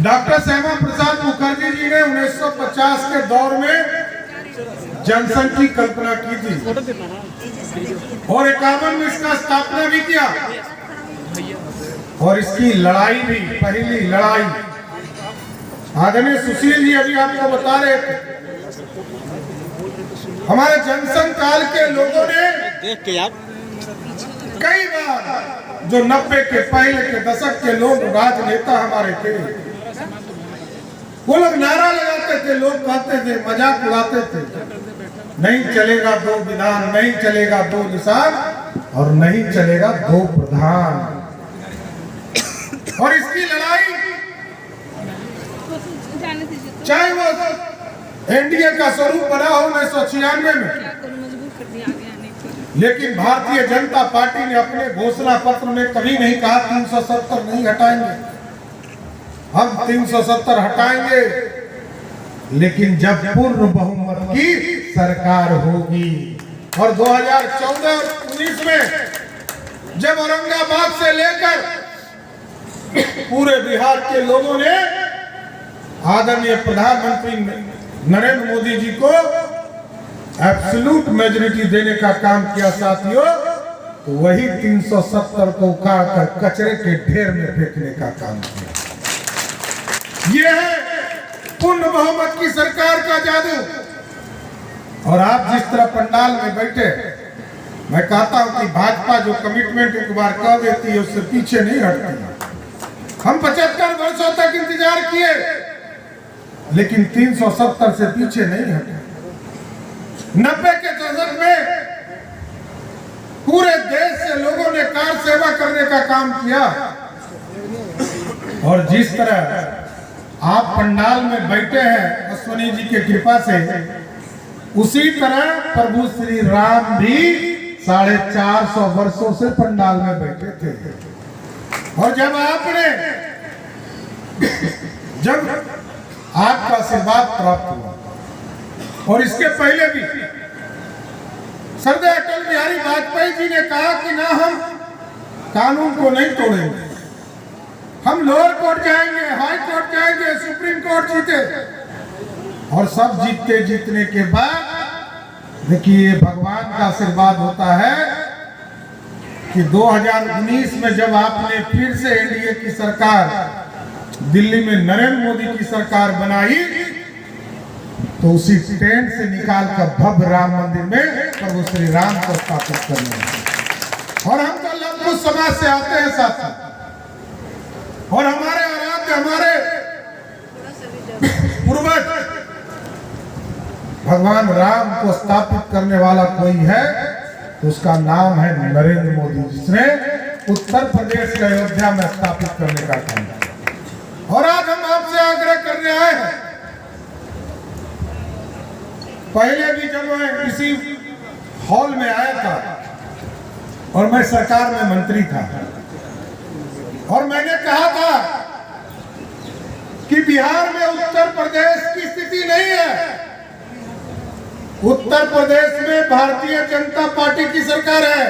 Doctor Shyama Prasad Mukherjee ji ने 1950 के दौर में जनसंघ की कल्पना की थी और 51 में इसका स्थापना भी किया और इसकी लड़ाई भी, पहली लड़ाई आदरणीय सुशील जी अभी आपको बता रहे थे, हमारे जनसंघ काल के लोगों ने देख के यार कई बार जो 90 के पहले के दशक के लोग राजनेता हमारे थे, वो लोग नारा लगाते थे, लोग कहते थे, मजाक उड़ाते थे, नहीं चलेगा दो विधान, नहीं चलेगा दो निशान और नहीं चलेगा दो प्रधान। और इसकी लड़ाई चाहे वो एनडीए का स्वरूप बना हो 1996 में, लेकिन भारतीय जनता पार्टी ने अपने घोषणा पत्र में कभी नहीं कहा 370 नहीं हटाएंगे, हम 370 हटाएंगे, लेकिन जब पूर्ण बहुमत की सरकार होगी। और 2014 और 19 में जब औरंगाबाद से लेकर पूरे बिहार के लोगों ने आदरणीय प्रधानमंत्री नरेंद्र मोदी जी को एब्सोल्यूट मेजॉरिटी देने का काम किया साथियों, तो वही 370 को उखाड़ कर कचरे के ढेर में फेंकने का काम किया। ये है पूर्ण बहुमत की सरकार का जादू। और आप जिस तरह पंडाल में बैठे, मैं कहता हूं कि भाजपा जो कमिटमेंट एक बार कह देती है उससे पीछे नहीं हटती। हम 75 वर्षों तक इंतजार किए, लेकिन 370 से पीछे नहीं हटे। 90 के दशक में पूरे देश से लोगों ने कार सेवा करने का काम किया और जिस तरह आप पंडाल में बैठे हैं अश्वनी जी की कृपा से, उसी तरह प्रभु श्री राम भी 450 वर्षों से पंडाल में बैठे थे। और जब आपका आशीर्वाद प्राप्त हुआ, और इसके पहले भी सरदार अटल बिहारी वाजपेयी जी ने कहा कि ना हम कानून को नहीं तोड़ेंगे, हम लोअर कोर्ट जाएंगे, हाई कोर्ट जाएंगे, सुप्रीम कोर्ट जीते। और सब जीतने के बाद देखिए भगवान का आशीर्वाद होता है कि 2019 में जब आपने फिर से एनडीए की सरकार दिल्ली में नरेंद्र मोदी की सरकार बनाई, तो उसी टेंट से निकाल कर भव्य राम मंदिर में प्रभु श्री राम को स्थापित करने। और हम तो लंबू समाज से आते हैं साथी, और हमारे आराध्य, हमारे पूर्वज भगवान राम को स्थापित करने वाला कोई है तो उसका नाम है नरेंद्र मोदी, जिसने उत्तर प्रदेश के अयोध्या में स्थापित करने का काम किया। और आज हम आपसे आग्रह करने आए हैं, पहले भी जब मैं किसी हॉल में आया था और मैं सरकार में मंत्री था, और मैंने कहा था कि बिहार में उत्तर प्रदेश की स्थिति नहीं है, उत्तर प्रदेश में भारतीय जनता पार्टी की सरकार है।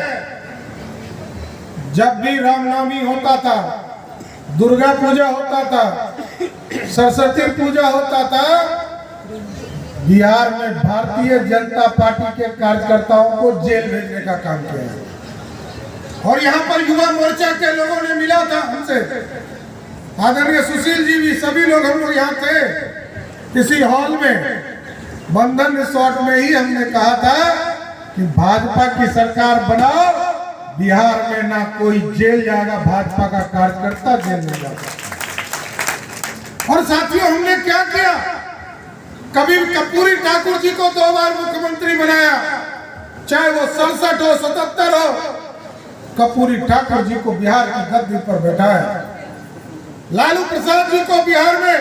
जब भी रामनवमी होता था, दुर्गा पूजा होता था, सरस्वती पूजा होता था, बिहार में भारतीय जनता पार्टी के कार्यकर्ताओं को जेल भेजने का काम किया है। और यहाँ पर युवा मोर्चा के लोगों ने मिला था हमसे, आदरणीय सुशील जी भी, सभी लोग हम लोग यहाँ थे किसी हॉल में, बंधन रिसोर्ट में ही हमने कहा था कि भाजपा की सरकार बनाओ, बिहार में ना कोई जेल जाएगा, भाजपा का कार्यकर्ता जेल में जाएगा। और साथियों हमने क्या किया, कभी कर्पूरी ठाकुर जी को 2 बार मुख्यमंत्री बनाया, चाहे वो 67 हो 77 हो, कर्पूरी ठाकुर जी को बिहार की गद्दी पर बैठाया। लालू प्रसाद जी को बिहार में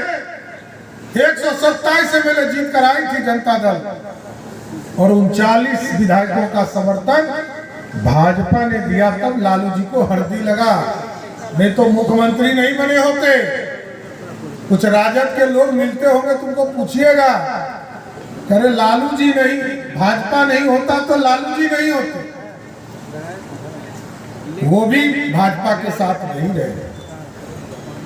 127 एमएलए जीत कर आई थी जनता दल, और 39 विधायकों का समर्थन भाजपा ने दिया, तब लालू जी को हर्दी लगा, नहीं तो मुख्यमंत्री नहीं बने होते। कुछ राजद के लोग मिलते होंगे, तुमको पूछिएगा, करे लालू जी नहीं, भाजपा नहीं होता तो लालू जी नहीं होते, वो भी भाजपा के साथ नहीं रहे।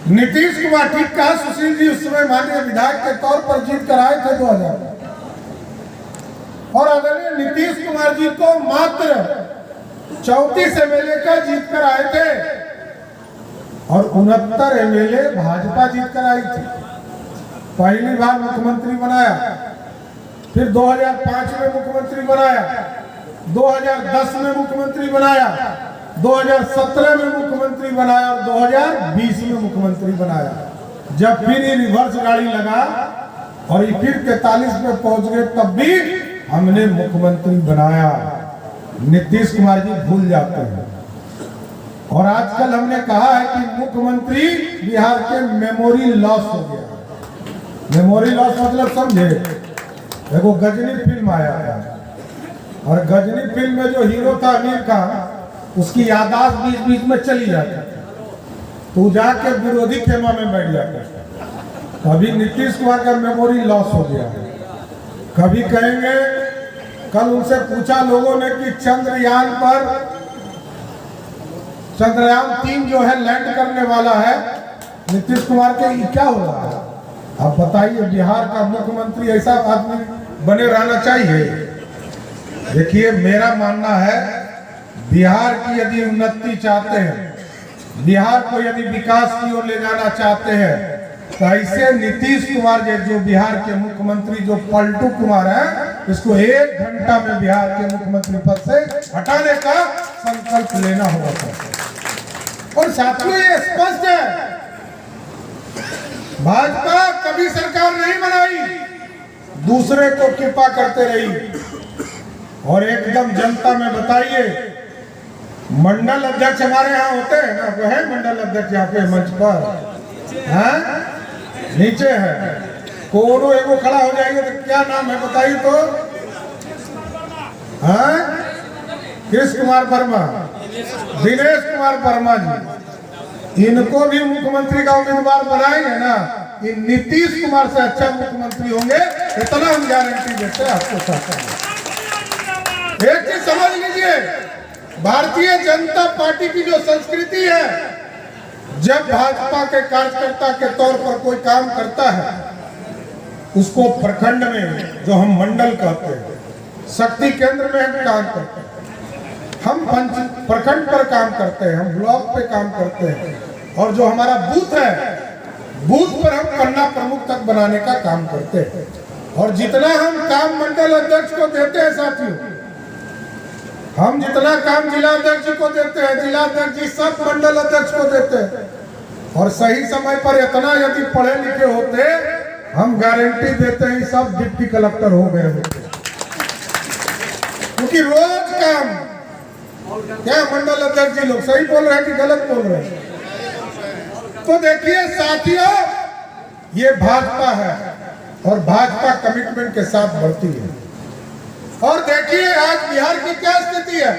नीतीश कुमार, ठीक कहा सुशील जी, उस समय माननीय विधायक के तौर पर जीत कर आए थे 2000 में, और आदरणीय नीतीश कुमार जी को मात्र 34 एमएलए का जीत कर आए थे और 69 एमएलए भाजपा जीत कर आई थी। पहली बार मुख्यमंत्री बनाया, फिर 2005 में मुख्यमंत्री बनाया, 2010 में मुख्यमंत्री बनाया, 2017 में मुख्यमंत्री बनाया और 2020 में मुख्यमंत्री बनाया। जब फिर ये रिवर्स गाड़ी लगा और ये फिर 43 में पहुंच गए, तब भी हमने मुख्यमंत्री बनाया। नीतीश कुमार जी भूल जाते हैं। और आजकल हमने कहा है कि मुख्यमंत्री बिहार के मेमोरी लॉस हो गया। मेमोरी लॉस मतलब समझे, देखो गजनी फिल्म आया था और गजनी फिल्म में जो हीरो था आमिर खान, उसकी याददाश्त बीच बीच में चली जाती, तो जाके विरोधी खेमा में बैठ जाता। अभी नीतीश कुमार का मेमोरी लॉस हो गया। कभी कहेंगे, कल उनसे पूछा लोगों ने कि चंद्रयान 3 जो है लैंड करने वाला है, नीतीश कुमार के क्या हो रहा है? आप बताइए, बिहार का मुख्यमंत्री ऐसा आदमी बने रहना चाहिए? देखिए, मेरा मानना है बिहार की यदि उन्नति चाहते हैं, बिहार को यदि विकास की ओर ले जाना चाहते हैं, तो ऐसे नीतीश कुमार जो बिहार के मुख्यमंत्री जो पलटू कुमार है, इसको 1 घंटा में बिहार के मुख्यमंत्री पद से हटाने का संकल्प लेना होगा। और साथियों, ये स्पष्ट है, भाजपा कभी सरकार नहीं बनाई, दूसरे को कृपा करते रही। और एकदम जनता में बताइए, मंडल अध्यक्ष हमारे यहाँ होते हैं ना, वो है मंडल अध्यक्ष यहाँ पे मंच पर, हाँ नीचे है, कोनो एगो खड़ा हो जाएगा तो क्या नाम है बताइए तो? हाँ, कृष्ण कुमार वर्मा, दिनेश कुमार वर्मा जी, इनको भी मुख्यमंत्री का उम्मीदवार बनाएंगे ना, ये नीतीश कुमार से अच्छा मुख्यमंत्री होंगे, इतना हम गारंटी देते हैं आपको साथ। एक चीज समझ लीजिए, भारतीय जनता पार्टी की जो संस्कृति है, जब भाजपा के कार्यकर्ता के तौर पर कोई काम करता है, उसको प्रखंड में, जो हम मंडल कहते हैं, शक्ति केंद्र में हम काम करते हैं, हम प्रखंड पर काम करते हैं, हम ब्लॉक पे काम करते हैं, और जो हमारा बूथ है, बूथ पर हम पन्ना प्रमुख तक बनाने का काम करते हैं। और जितना हम काम मंडल अध्यक्ष को देते हैं साथियों, हम जितना काम जिला अध्यक्ष को देते हैं, जिला अध्यक्ष जी सब मंडल अध्यक्ष को देते हैं। और सही समय पर इतना यदि पढ़े लिखे होते, हम गारंटी देते हैं सब डिप्टी कलेक्टर हो गए होते। क्योंकि रोज काम, क्या मंडल अध्यक्ष जी लोग सही बोल रहे हैं कि गलत बोल रहे हैं? तो देखिए साथियों, ये भाजपा है और भाजपा कमिटमेंट के साथ बढ़ती है। और देखिए आज बिहार की क्या स्थिति है।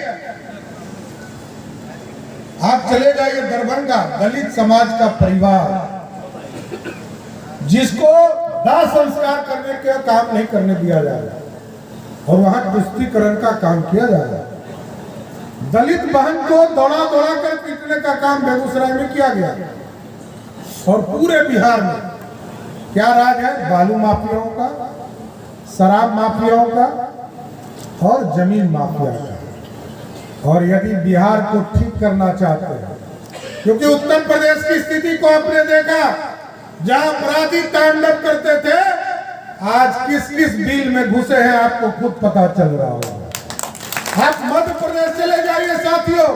आप चले जाइए दरभंगा, दलित समाज का परिवार, जिसको दाह संस्कार करने का काम नहीं करने दिया जा रहा और वहां तुष्टीकरण का काम किया जा रहा है। दलित बहन को दौड़ा दौड़ा कर पीटने का काम बेगूसराय में किया गया। और पूरे बिहार में क्या राज है? बालू माफियाओं का, शराब माफियाओं का और जमीन माफिया का। और यदि बिहार को ठीक करना चाहते हैं, क्योंकि उत्तर प्रदेश की स्थिति को आपने देखा, जहां अपराधी तांडव करते थे, आज किस किस बिल में घुसे हैं आपको खुद पता चल रहा होगा। आप मध्य प्रदेश चले जाइए साथियों,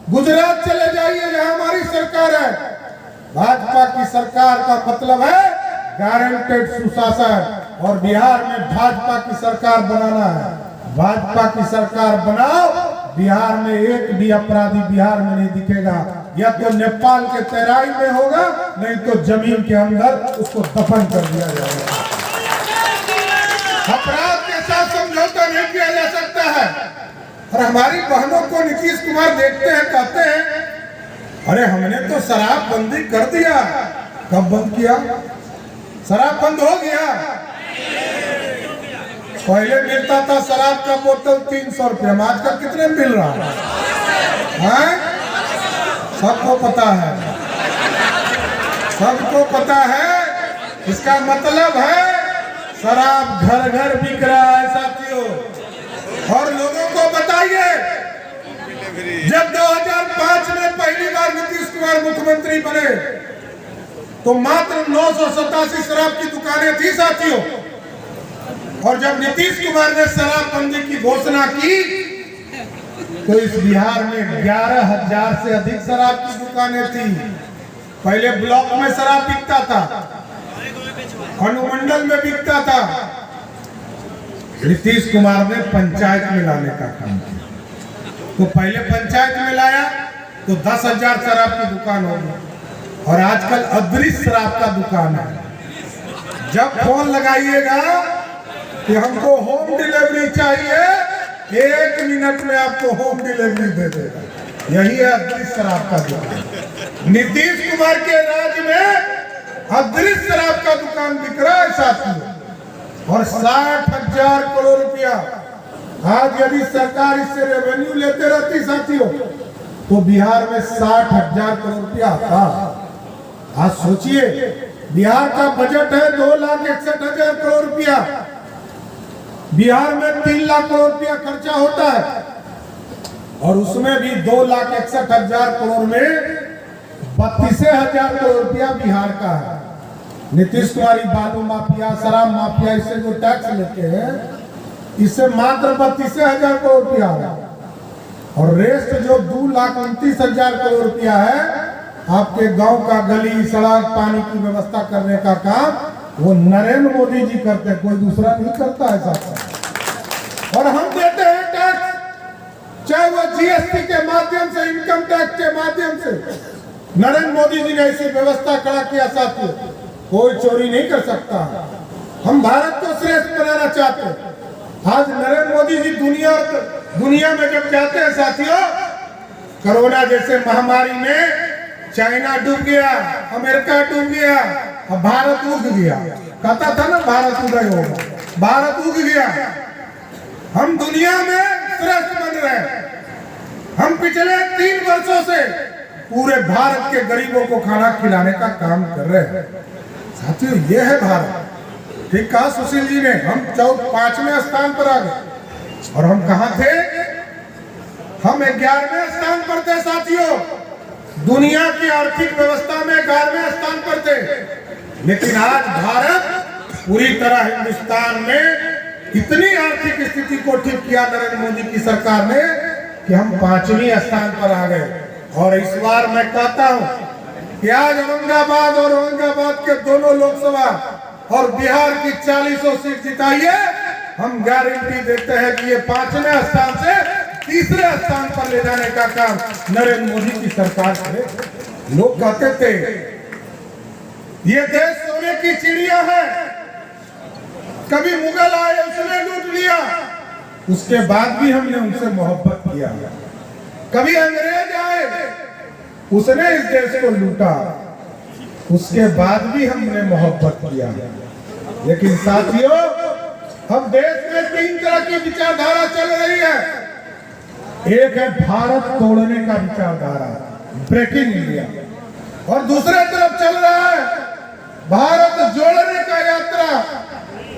गुजरात चले जाइए, जहां हमारी सरकार है। भाजपा की सरकार का मतलब है गारंटेड सुशासन, और बिहार में भाजपा की सरकार बनाना है। भाजपा की सरकार बनाओ, बिहार में एक भी अपराधी बिहार में नहीं दिखेगा। या तो नेपाल के तराई में होगा, नहीं तो जमीन के अंदर उसको दफन कर दिया जाएगा। अपराध के साथ समझौता नहीं किया जा सकता है। और हमारी बहनों को नीतीश कुमार देखते हैं, कहते हैं अरे हमने तो शराब बंदी कर दिया। कब बंद किया? शराब बंद हो गया? पहले मिलता था शराब का बोतल 300 रुपये, आजकल कितने मिल रहा है? सबको पता है। सबको पता है, इसका मतलब है शराब घर घर बिक रहा है साथियों। और लोगों को बताइए, जब 2005 में पहली बार नीतीश कुमार मुख्यमंत्री बने तो मात्र 987 शराब की दुकानें थी साथियों। और जब नीतीश कुमार ने शराबबंदी की घोषणा की तो इस बिहार में 11,000 से अधिक शराब की दुकानें थी। पहले ब्लॉक में शराब बिकता था, अनुमंडल में बिकता था। नीतीश कुमार ने पंचायत में लाने का काम किया। तो पहले पंचायत में लाया तो 10,000 शराब की दुकान होगी और आजकल अदृश्य शराब का दुकान है। जब फोन लगाइएगा कि हमको होम डिलीवरी चाहिए, 1 मिनट में आपको होम डिलीवरी दे देगा। यही है अदृश्य शराब का दुकान। नीतीश कुमार के राज में अदृश्य शराब का दुकान बिक रहा है साथियों। और 60,000 करोड़ रुपया आज यदि सरकार इससे रेवेन्यू लेते रहती साथियों तो बिहार में 60,000 करोड़ रुपया आता। आज सोचिए, बिहार का बजट है 2,61,000 करोड़ रुपया। बिहार में 3 लाख करोड़ रुपया खर्चा होता है और उसमें भी 2,61,000 करोड़ में 32,000 करोड़ रुपया बिहार का है। नीतीश कुमार बालू माफिया, शराब माफिया, इससे जो टैक्स लेते हैं इससे मात्र 32,000 करोड़ रुपया है। और रेस्ट जो 2,29,000 करोड़ रुपया है आपके गांव का गली सड़क पानी की व्यवस्था करने का काम वो नरेंद्र मोदी जी करते हैं, कोई दूसरा नहीं करता है साथ। और हम देते हैं टैक्स, चाहे वो जीएसटी के माध्यम से, इनकम टैक्स के माध्यम से। नरेंद्र मोदी जी ने ऐसी व्यवस्था खड़ा किया साथियों, कोई चोरी नहीं कर सकता। हम भारत को श्रेष्ठ बनाना चाहते हैं। आज नरेंद्र मोदी जी दुनिया में जब जाते हैं साथियों, कोरोना जैसे महामारी में चाइना डूब गया, अमेरिका डूब गया और भारत उग गया। कहता था ना भारत उदय होगा, भारत उग गया। हम दुनिया में श्रेष्ठ बन रहे हैं। हम पिछले 3 वर्षों से पूरे भारत के गरीबों को खाना खिलाने का काम कर रहे हैं साथियों। ये है भारत। ठीक कहा सुशील जी ने, हम 5वें स्थान पर आ गए और हम कहाँ थे? हम 11वें स्थान पर थे साथियों। दुनिया की आर्थिक व्यवस्था में 11वें स्थान पर थे। लेकिन आज भारत पूरी तरह हिंदुस्तान में इतनी आर्थिक स्थिति को ठीक किया नरेंद्र मोदी की सरकार ने कि हम 5वें स्थान पर आ गए। और इस बार मैं कहता हूं कि आज औरंगाबाद और औरंगाबाद के दोनों लोकसभा और बिहार की 40 सीट जिताइए, हम गारंटी देते हैं कि ये 5वें स्थान से 3रे स्थान पर ले जाने का काम नरेंद्र मोदी की सरकार करे। लोग कहते थे ये देश सोने की चिड़िया है, कभी मुगल आए उसने लूट लिया, उसके बाद भी हमने उनसे मोहब्बत किया। कभी अंग्रेज आए उसने इस देश को लूटा, उसके बाद भी हमने मोहब्बत किया। लेकिन साथियों, हम देश में 3 तरह की विचारधारा चल रही है। एक है भारत तोड़ने का विचारधारा, ब्रेकिंग इंडिया, और दूसरे तरफ चल रहा है भारत जोड़ने का यात्रा।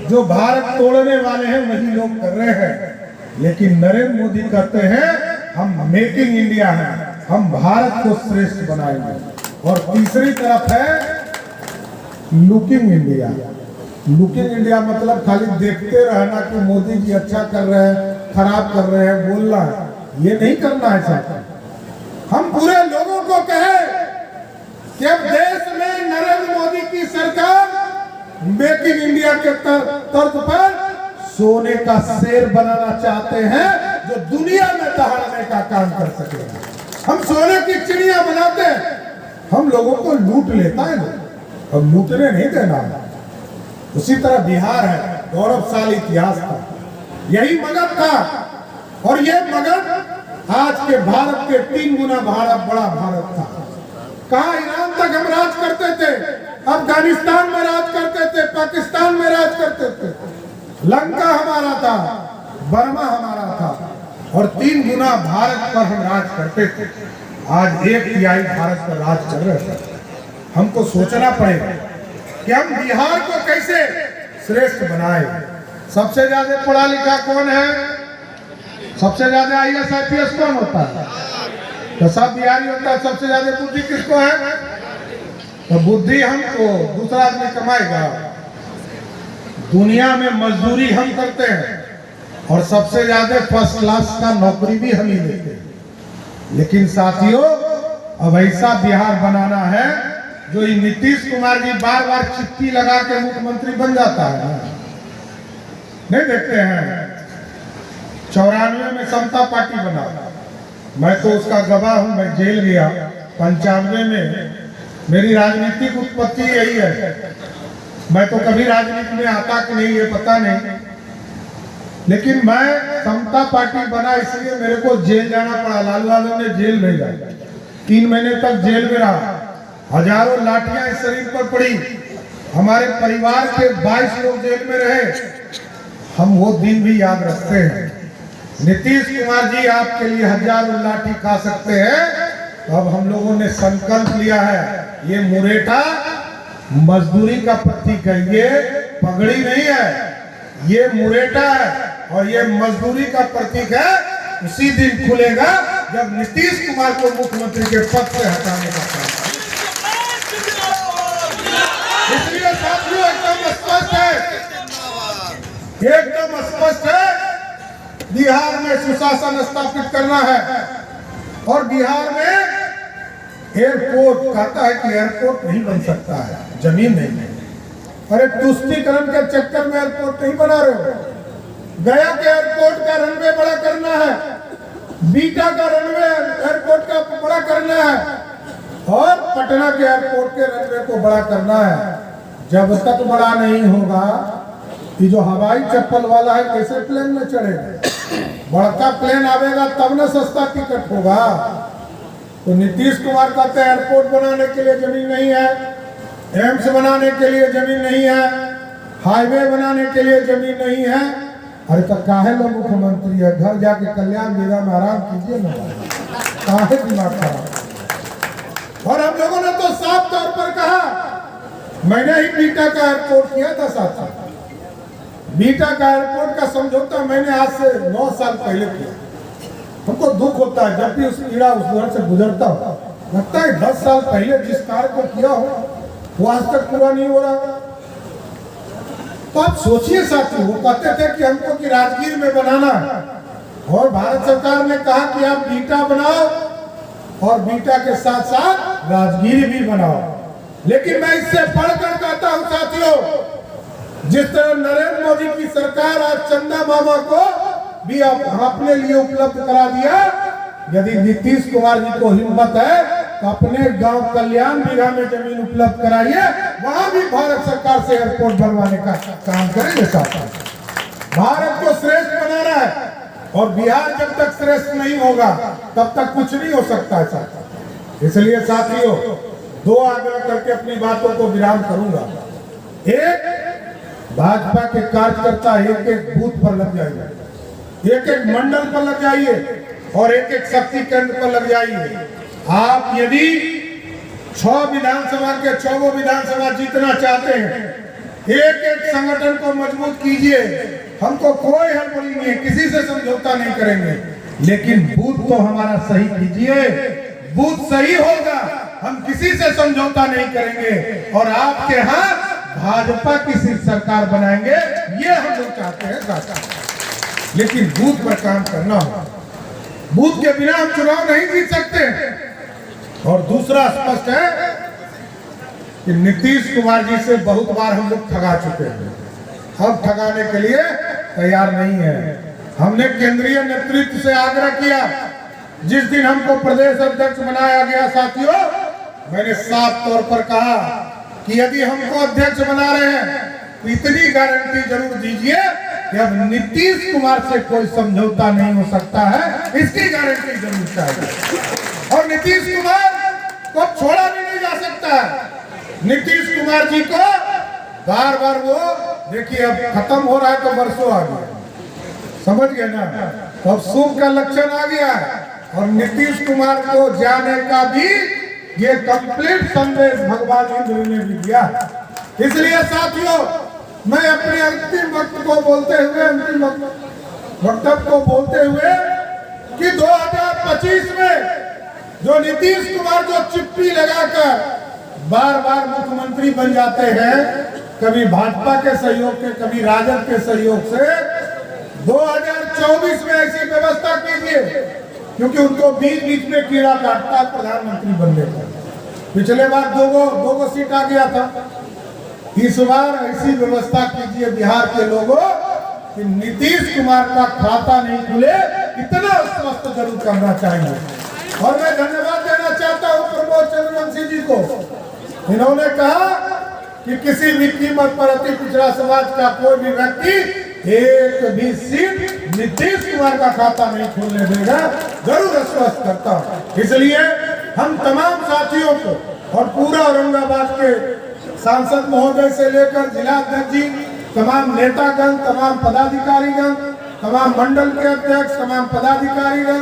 जो भारत तोड़ने वाले हैं वही लोग कर रहे हैं, लेकिन नरेंद्र मोदी कहते हैं हम मेकिंग इंडिया है, हम भारत को श्रेष्ठ बनाएंगे। और तीसरी तरफ है लुकिंग इंडिया। लुकिंग इंडिया मतलब खाली देखते रहना कि मोदी जी अच्छा कर रहे हैं, खराब कर रहे हैं, बोलना है, ये नहीं करना है साहब। हम पूरे लोगों को कहें कि अब देश में नरेंद्र मोदी की सरकार मेकिंग इंडिया के तर्ज पर सोने का शेर बनाना चाहते हैं जो दुनिया में दहाड़ने का काम कर सके। हम सोने की चिड़िया बनाते हैं, हम लोगों को लूट लेता है ना, अब लूटने नहीं देना। उसी तरह बिहार है, गौरवशाली इतिहास था, यही मगध था। और ये मगध आज के भारत के 3 गुना बड़ा भारत था। कहा ईरान तक हम राज करते थे, अफगानिस्तान में राज करते थे, पाकिस्तान में राज करते थे, लंका हमारा था, बर्मा हमारा था, और 3 गुना भारत पर हम राज करते थे। आज 1/3 भारत पर राज कर रहे थे। हमको सोचना पड़ेगा कि हम बिहार को कैसे श्रेष्ठ बनाए। सबसे ज्यादा पढ़ा लिखा कौन है? सबसे ज्यादा IAS IPS कौन होता है? तो सब बिहारी होता है। सबसे ज्यादा बुद्धि किसको है? तो बुद्धि हमको, दूसरा आदमी कमाएगा। दुनिया में मजदूरी हम करते हैं और सबसे ज्यादा फर्स्ट क्लास का नौकरी भी हम ही देते हैं। लेकिन साथियों, अब ऐसा बिहार बनाना है जो नीतीश कुमार जी बार बार चिट्ठी लगा के मुख्यमंत्री बन जाता है। नहीं देखते हैं 94 में समता पार्टी बना, मैं तो उसका गवाह हूं। मैं जेल गया 95 में। मेरी राजनीतिक उत्पत्ति यही है। मैं तो कभी राजनीति में आता कि नहीं ये पता नहीं, लेकिन मैं समता पार्टी बना इसलिए मेरे को जेल जाना पड़ा। लालू यादव ने जेल भेजा, 3 महीने तक जेल में रहा। हजारों लाठियां इस शरीर पर पड़ी। हमारे परिवार के 22 लोग जेल में रहे। हम वो दिन भी याद रखते हैं। नीतीश कुमार जी आपके लिए हजारों लाठी खा सकते हैं। तो अब हम लोगों ने संकल्प लिया है, ये मुरेठा मजदूरी का प्रतीक है, ये पगड़ी नहीं है, ये मुरेठा है और ये मजदूरी का प्रतीक है। उसी दिन खुलेगा जब नीतीश कुमार को मुख्यमंत्री के पद से हटाने का काम। इसलिए साथियों एकदम स्पष्ट है, एकदम स्पष्ट है, बिहार में सुशासन स्थापित करना है। और बिहार में एयरपोर्ट, कहता है कि एयरपोर्ट नहीं बन सकता है, जमीन नहीं। अरे तुष्टीकरण के चक्कर में एयरपोर्ट नहीं बना रहे हो। गया के एयरपोर्ट का रनवे बड़ा करना है, बीटा का रनवे एयरपोर्ट का बड़ा करना है और पटना के एयरपोर्ट के रनवे को बड़ा करना है। जब तक बड़ा नहीं होगा, ये जो हवाई चप्पल वाला है कैसे प्लेन में चढ़ेगा? बड़का प्लेन आवेगा तब ना सस्ता टिकट होगा। तो नीतीश कुमार कहते हैं एयरपोर्ट बनाने के लिए जमीन नहीं है, एम्स बनाने के लिए जमीन नहीं है, हाईवे बनाने के लिए जमीन नहीं है। अरे तो काहे लोग मुख्यमंत्री है? घर जाके कल्याण जिला में आराम कीजिए ना, काहे दिमाग खराब। और हम लोगों ने तो साफ तौर पर कहा, मैंने ही बीटा का एयरपोर्ट किया था साथ। बीटा का एयरपोर्ट का समझौता मैंने आज से 9 साल पहले किया। हमको दुख होता है जब भी उस कीड़ा उस दौर से गुजरता हो, लगता है 10 साल पहले जिस कार्य को किया हो वो आज तक पूरा नहीं हो रहा। तो आप सोचिए साथी, वो कहते थे कि हमको कि राजगीर में बनाना है और भारत सरकार ने कहा कि आप बीटा बनाओ और बीटा के साथ साथ राजगीर भी बनाओ। लेकिन मैं इससे बढ़कर कहता हूं साथियों, जिस तरह नरेंद्र मोदी की सरकार आज चंदा मामा को भी अपने लिए उपलब्ध करा दिया, यदि नीतीश कुमार जी को हिम्मत है तो अपने गांव कल्याण बिघा में जमीन उपलब्ध कराइए, वहां भी भारत सरकार से एयरपोर्ट बनवाने का काम करेंगे। साथ भारत को श्रेष्ठ बनाना है और बिहार जब तक श्रेष्ठ नहीं होगा तब तक कुछ नहीं हो सकता है साथ। इसलिए साथियों 2 आग्रह करके अपनी बातों को विराम करूंगा। एक, भाजपा के कार्यकर्ता एक बूथ पर लग जाइए, एक मंडल पर लग जाइए और एक शक्ति केंद्र पर लग जाइए। आप यदि 6 विधानसभा के 6 विधानसभा जीतना चाहते हैं, एक संगठन को मजबूत कीजिए। हमको कोई हड़बड़ी नहीं है, किसी से समझौता नहीं करेंगे, लेकिन बूथ तो हमारा सही कीजिए। बूथ सही होगा, हम किसी से समझौता नहीं करेंगे और आपके यहाँ भाजपा की सरकार बनाएंगे, ये हम लोग चाहते हैं। लेकिन बूथ पर काम करना होगा, बूथ के बिना हम चुनाव नहीं जीत सकते। और दूसरा स्पष्ट है कि नीतीश कुमार जी से बहुत बार हम लोग ठगा चुके हैं, अब ठगाने के लिए तैयार नहीं है। हमने केंद्रीय नेतृत्व से आग्रह किया, जिस दिन हमको प्रदेश अध्यक्ष बनाया गया साथियों, मैंने साफ तौर पर कहा कि यदि हमको अध्यक्ष बना रहे हैं तो इतनी गारंटी जरूर दीजिए कि अब नीतीश कुमार से कोई समझौता नहीं हो सकता है, इसकी गारंटी जरूर चाहिए। और नीतीश कुमार को छोड़ा भी नहीं जा सकता है। नीतीश कुमार जी को बार बार वो देखिए, अब खत्म हो रहा है तो बरसों आ गया, समझ गए ना? अब शुभ का लक्षण आ गया है और नीतीश कुमार को जाने का भी ये कंप्लीट संदेश भगवान इंद्र ने भी दिया। इसलिए साथियों, मैं अपने अंतिम वक्त को बोलते हुए, अंतिम वक्तव्य को बोलते हुए कि 2025 में जो नीतीश कुमार जो चिप्पी लगाकर बार बार मुख्यमंत्री बन जाते हैं, कभी भाजपा के सहयोग से, कभी राजद के सहयोग से, 2024 में ऐसी व्यवस्था कीजिए, क्योंकि उनको बीच बीच में कीड़ा काटता है प्रधानमंत्री बनने का। पिछले बार दो सीट आ गया था, इस बार ऐसी व्यवस्था कीजिए बिहार के लोगों कि नीतीश कुमार का खाता नहीं खुले, इतना स्वस्थ जरूर करना चाहिए। और मैं धन्यवाद देना चाहता हूं प्रमोद चंद्रवंशी जी को। इन्होंने कहा कि किसी भी कीमत पर अति पिछड़ा समाज का कोई भी व्यक्ति एक भी सीट नीतीश कुमार का खाता नहीं खोलने देगा, जरूर आश्वस्त करता हूं। इसलिए हम तमाम साथियों को और पूरा औरंगाबाद के सांसद महोदय से लेकर जिला अध्यक्ष जी, तमाम नेतागण, तमाम पदाधिकारीगण, तमाम मंडल के अध्यक्ष, तमाम पदाधिकारीगण,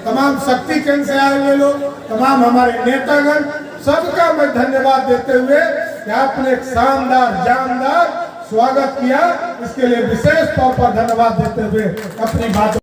तमाम शक्ति केंद्र से आए हुए लोग, तमाम हमारे नेतागण, सबका मैं धन्यवाद देते हुए कि आपने एक शानदार जानदार स्वागत किया, इसके लिए विशेष तौर पर धन्यवाद देते हुए अपनी बात